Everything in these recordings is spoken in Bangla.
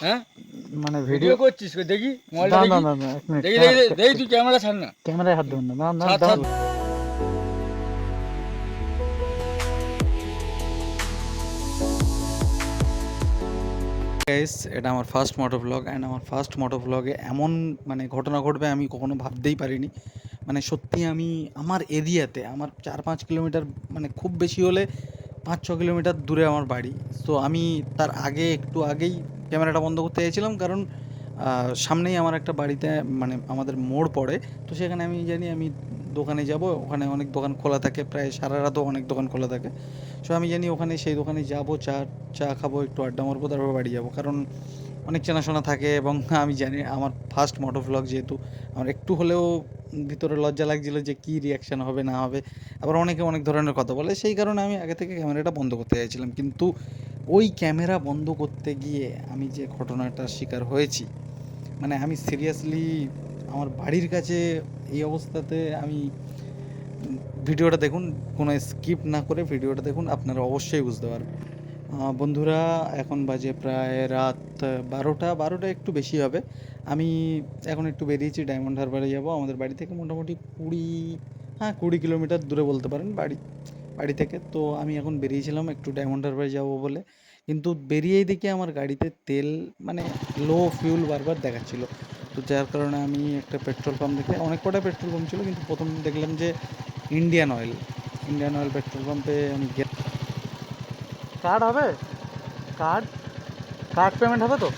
হ্যাঁ মানে ভিডিও ভিডিও করছিস দেখি মোবাইলটা দাঁড়ান দেখি দাঁড়ান দাঁড়ান, এক মিনিট, দেখি দেখি দেখি দেখি, তুই ক্যামেরা ছাড় না। ক্যামেরায় হাত দেবেন না, দাঁড়ান দাঁড়ান ছাড় ছাড়। দাঁড়ান। গাইস, এটা আমার ফার্স্ট মোটো ব্লগ অ্যান্ড আমার ফার্স্ট মোটো ব্লগে এমন মানে ঘটনা ঘটবে আমি কখনো ভাবতেই পারিনি। মানে সত্যি আমি আমার এরিয়াতে আমার 4-5 কিলোমিটার, মানে খুব বেশি হলে 5-6 কিলোমিটার দূরে আমার বাড়ি। তো আমি তার আগে একটু আগেই ক্যামেরাটা বন্ধ করতে চাইছিলাম, কারণ সামনেই আমার একটা বাড়িতে মানে আমাদের মোড় পড়ে। তো সেখানে আমি জানি আমি দোকানে যাব, ওখানে অনেক দোকান খোলা থাকে, প্রায় সারা রাতও অনেক দোকান খোলা থাকে। সো আমি জানি ওখানে সেই দোকানে যাব, চা চা খাবো, একটু আড্ডা মারবো, তারপর বাড়ি যাব, কারণ অনেক চেনাশোনা থাকে। এবং আমি জানি আমার ফার্স্ট মোটো ভ্লগ যেহেতু, আমার একটু হলেও ভিতরে লজ্জা লাগছিলো যে কী রিয়াকশান হবে না হবে। আবার অনেকে অনেক ধরনের কথা বলে, সেই কারণে আমি আগে থেকে ক্যামেরাটা বন্ধ করতে চাইছিলাম। কিন্তু ওই ক্যামেরা বন্ধ করতে গিয়ে আমি যে ঘটনাটার শিকার হয়েছি, মানে আমি সিরিয়াসলি আমার বাড়ির কাছে এই অবস্থাতে আমি ভিডিওটা দেখুন, কোনো স্কিপ না করে ভিডিওটা দেখুন, আপনারা অবশ্যই বুঝতে পারবেন। বন্ধুরা, এখন বাজে প্রায় রাত 12টা একটু বেশি হবে। আমি এখন একটু বেরিয়েছি, ডায়মন্ড হারবারে যাব। আমাদের বাড়ি থেকে মোটামুটি 20 কিলোমিটার দূরে বলতে পারেন বাড়ি থেকে। তো আমি এখন বেরিয়েছিলাম একটু ডায়মন্ড হারবারে যাব বলে, কিন্তু বেরিয়েই দেখি আমার গাড়িতে তেল মানে লো ফিউল বারবার দেখাচ্ছিল। তো যার কারণে আমি একটা পেট্রোল পাম্প দেখে, অনেক কটা পেট্রোল পাম্প ছিল কিন্তু প্রথম দেখলাম যে ইন্ডিয়ান অয়েল পেট্রোল পাম্পে আমি কার্ড হবে, কার্ড কার্ড পেমেন্ট হবে তো,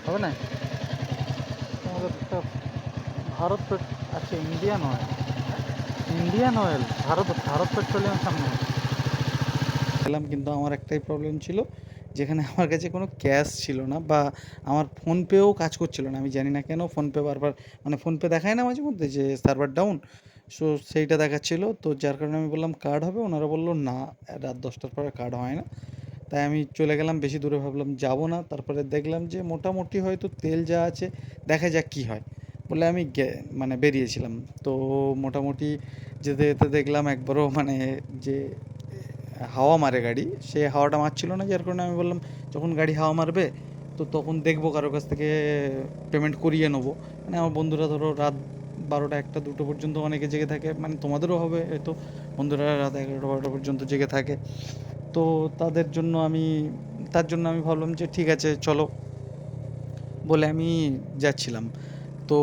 হবে না? আমাদের একটা ভারত আচ্ছা, Indian oil Bharat Bharat petroleum সামনে গেলাম। কিন্তু আমার একটাই প্রবলেম ছিল, যেখানে আমার কাছে কোনো ক্যাশ ছিল না, বা আমার ফোনপেও কাজ করছিল না। আমি জানি না কেন ফোনপে বারবার, মানে ফোনপে দেখায় না মাঝে মধ্যে যে সার্ভার ডাউন, সো সেইটা দেখাচ্ছিল। তো যার কারণে আমি বললাম কার্ড হবে, ওনারা বললো না, রাত 10টার পরে কার্ড হয় না। তাই আমি চলে গেলাম, বেশি দূরে ভাবলাম যাব না। তারপরে দেখলাম যে মোটামুটি হয়তো তেল যা আছে, দেখা যাক কী হয় বলে আমি মানে বেরিয়েছিলাম। তো মোটামুটি যেতে যেতে দেখলাম একবারও মানে যে হাওয়া মারে গাড়ি, সে হাওয়াটা মারছিল না। যার কারণে আমি বললাম যখন গাড়ি হাওয়া মারবে তো তখন দেখবো কারোর কাছ থেকে পেমেন্ট করিয়ে নেবো। মানে আমার বন্ধুরা ধরো রাত 12টা 1টা 2টো পর্যন্ত অনেকে জেগে থাকে, মানে তোমাদেরও হবে হয়তো, বন্ধুরা রাত 11টা 12টা পর্যন্ত জেগে থাকে। তো তার জন্য আমি ভাবলাম যে ঠিক আছে চলো, বলে আমি যাচ্ছিলাম। তো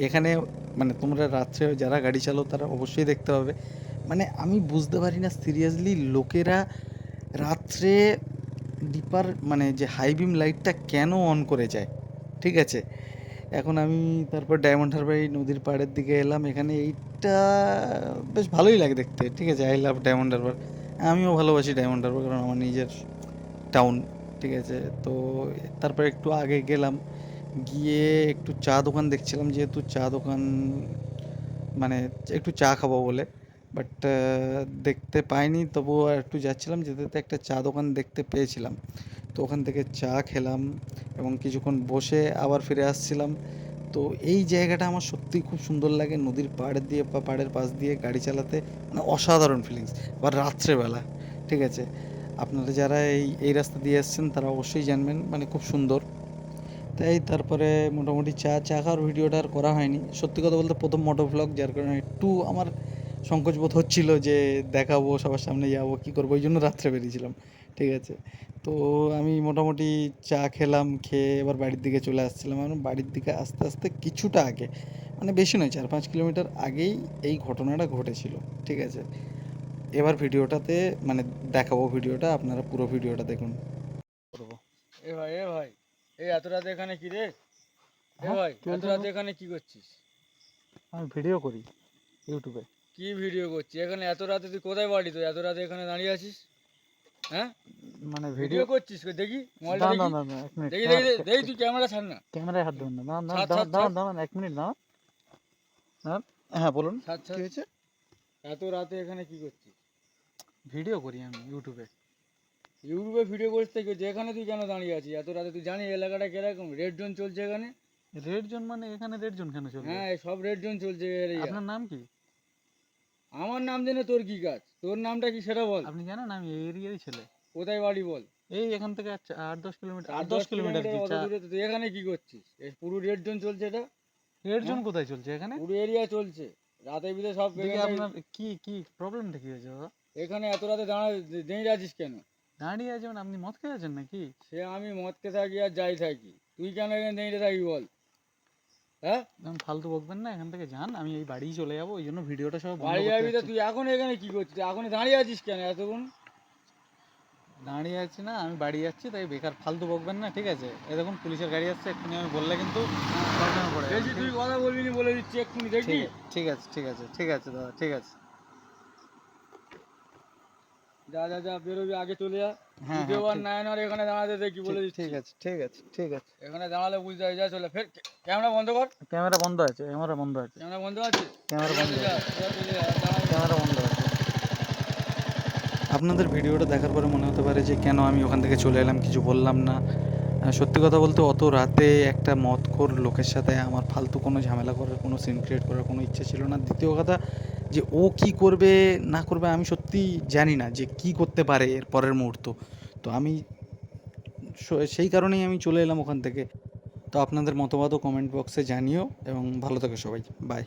এখানে মানে তোমরা রাত্রে যারা গাড়ি চালাও তারা অবশ্যই দেখতে হবে, মানে আমি বুঝতে পারি না সিরিয়াসলি লোকেরা রাত্রে ডিপার মানে যে হাই বিম লাইটটা কেন অন করে যায়। ঠিক আছে, এখন আমি তারপর ডায়মন্ড হারবার এই নদীর পাড়ের দিকে এলাম। এখানে এইটা বেশ ভালোই লাগে দেখতে। ঠিক আছে, আই লাভ ডায়মন্ড হারবার। আমিও ভালোবাসি ডায়মন্ড হারবার, কারণ আমার নিজের টাউন। ঠিক আছে, তো তারপর একটু আগে গেলাম, গিয়ে একটু চা দোকান দেখছিলাম, যেহেতু চা দোকান মানে একটু চা খাবো বলে। বাট দেখতে পাইনি, তবুও একটু যাচ্ছিলাম, যেতে যেতে একটা চা দোকান দেখতে পেয়েছিলাম। তো ওখান থেকে চা খেলাম এবং কিছুক্ষণ বসে আবার ফিরে আসছিলাম। তো এই জায়গাটা আমার সত্যিই খুব সুন্দর লাগে, নদীর পাড় দিয়ে বা পাড়ের পাশ দিয়ে গাড়ি চালাতে, মানে অসাধারণ ফিলিংস। আবার রাত্রেবেলা, ঠিক আছে, আপনারা যারা এই রাস্তা দিয়ে এসছেন তারা অবশ্যই জানবেন, মানে খুব সুন্দর। তাই তারপরে মোটামুটি চা চা খাওয়ার ভিডিওটা আর করা হয়নি। সত্যি কথা বলতে প্রথম মোটো ভ্লগ, যার কারণে একটু আমার সংকোচ বোধ হচ্ছিল যে দেখাবো, সবার সামনে যাবো, কী করবো, ওই জন্য রাত্রে বেরিয়েছিলাম। ঠিক আছে, তো আমি মোটামুটি চা খেলাম, খেয়ে এবার বাড়ির দিকে চলে আসছিলাম। এবং বাড়ির দিকে আস্তে আস্তে কিছুটা আগে, মানে বেশি নয়, 4-5 কিলোমিটার আগেই এই ঘটনাটা ঘটেছিল। ঠিক আছে, এবার ভিডিওটাতে মানে দেখাবো ভিডিওটা, আপনারা পুরো ভিডিওটা দেখুন। করবো। এ ভাই এই এত রাতে এখানে কি রে? এ হ্যাঁ, ভাই কি এত বলছেন? রাতে এখানে কি করছিস? আমি ভিডিও করি ইউটিউবে। কি ভিডিও করছিস এখানে এত রাতে? তুই কোথায় বাড়ি? তুই এত রাতে এখানে দাঁড়িয়ে আছিস? হ্যাঁ মানে ভিডিও ভিডিও করছিস দেখি মোবাইলটা দাঁড়ান দেখি দাঁড়ান দাঁড়ান, এক মিনিট, দেখি দেখি দেখি দেখি, তুই ক্যামেরা ছাড় না। ক্যামেরায় হাত দেবেন না, দাঁড়ান দাঁড়ান ছাড় ছাড় দাঁড়ান ছাড় দাঁড়ান দাঁড়ান, 1 মিনিট দাঁড়ান দাঁড়ান। হ্যাঁ বলুন, ছাড় কি ছাড়। হয়েছে? এত রাতে এখানে কি করছিস? ভিডিও করি আমি ইউটিউবে। ইউটিউবে ভিডিও করছিস থেকে যেখানে তুই কেন দাঁড়িয়ে আছিস এত রাতে? তুই জানিস এলাকাটা কিরকম রেড জোন চলছে এখানে? Red zone? মানে এখানে রেড জোন কেন চলবে? হ্যাঁ সব রেড জোন চলছে এরিয়া। আপনার নাম কি? আমার নাম জেনে তোর কি কাজ? তোর নামটা কি সেটা বল। আপনি জানেন আমি এই এরিয়ারই ছেলে। কোথায় বাড়ি বল। এই এখান থেকে 8-10 কিলোমিটার, 8-10 8-10 কিলোমিটার কি অত দূরে তো তুই এখানে কি করছিস? এই পুরো রেড জোন চলছে এটা, রেড জোন কোথায় চলছে এখানে? পুরো এরিয়া চলছে, রাতের ভিতরে সব দেখি এখানটায়- আপনার কি প্রবলেমটা কি হয়েছে দাদা? এখানে এত রাতে দাঁড়িয়ে আছিস কেন? দাঁড়িয়ে আছেন আপনি, মদ খেয়ে আছেন নাকি? সে আমি মদকে থাকি আর যাই থাকি, তুই কেন এখানে দাঁড়িয়ে থাকি বল? হ্যাঁ, একদম ফালতু বকবেন না, এখান থেকে যান, আমি এই বাড়ি চলে যাবো, ওই জন্য ভিডিওটা সব বন্ধ বাড়ি করতে যাবি তো যাচ্ছি। তুই এখন এখানে কি করছিস? এখন দাঁড়িয়ে আছিস কেন এতক্ষণ? দাঁড়িয়ে আছি না, আমি বাড়ি যাচ্ছি, তাই বেকার ফালতু বকবেন না, ঠিক আছে? এই দেখুন পুলিশের গাড়ি আসছে, এক্ষুনি আমি বললে কিন্তু প্রবলেমে পড়ে যাবেন, বেশি তুই কথা বলবি না বলে দিচ্ছি এক্ষুনি, দেখবি? ঠিক আছে ঠিক আছে ঠিক আছে দাদা, ঠিক আছে। যা যা যা, বেরোবি আগে চলে যা। হ্যাঁ ভিডিও আর ঠিক- নাই আর এখানে দাঁড়াতে দেখি বলে দিচ্ছি। ঠিক আছে ঠিক আছে ঠিক আছে। এখানে দাঁড়ালে বুঝতে হবে, যা চলে ফের। ক্যামেরা বন্ধ কর। ক্যামেরা বন্ধ আছে, ক্যামেরা বন্ধ আছে, ক্যামেরা বন্ধ আছে? ক্যামেরা বন্ধ যা, আছে, যা চলে যা, দাঁড়া। ক্যামেরা বন্ধ আছে। আপনাদের ভিডিওটা দেখার পরে মনে হতে পারে যে কেন আমি ওখান থেকে চলে এলাম, কিছু বললাম না। সত্যি কথা বলতে অত রাতে একটা মদখোর লোকের সাথে আমার ফালতু কোনো ঝামেলা করার, কোনো সিন ক্রিয়েট করার কোনো ইচ্ছে ছিল না। দ্বিতীয় কথা, যে ও কি করবে না করবে আমি সত্যি জানি না, যে কি করতে পারে এর পরের মুহূর্ত। তো আমি সেই কারণেই আমি চলে এলাম ওখান থেকে। তো আপনাদের মতবাদও কমেন্ট বক্সে জানিও, এবং ভালো থেকো সবাই, বাই।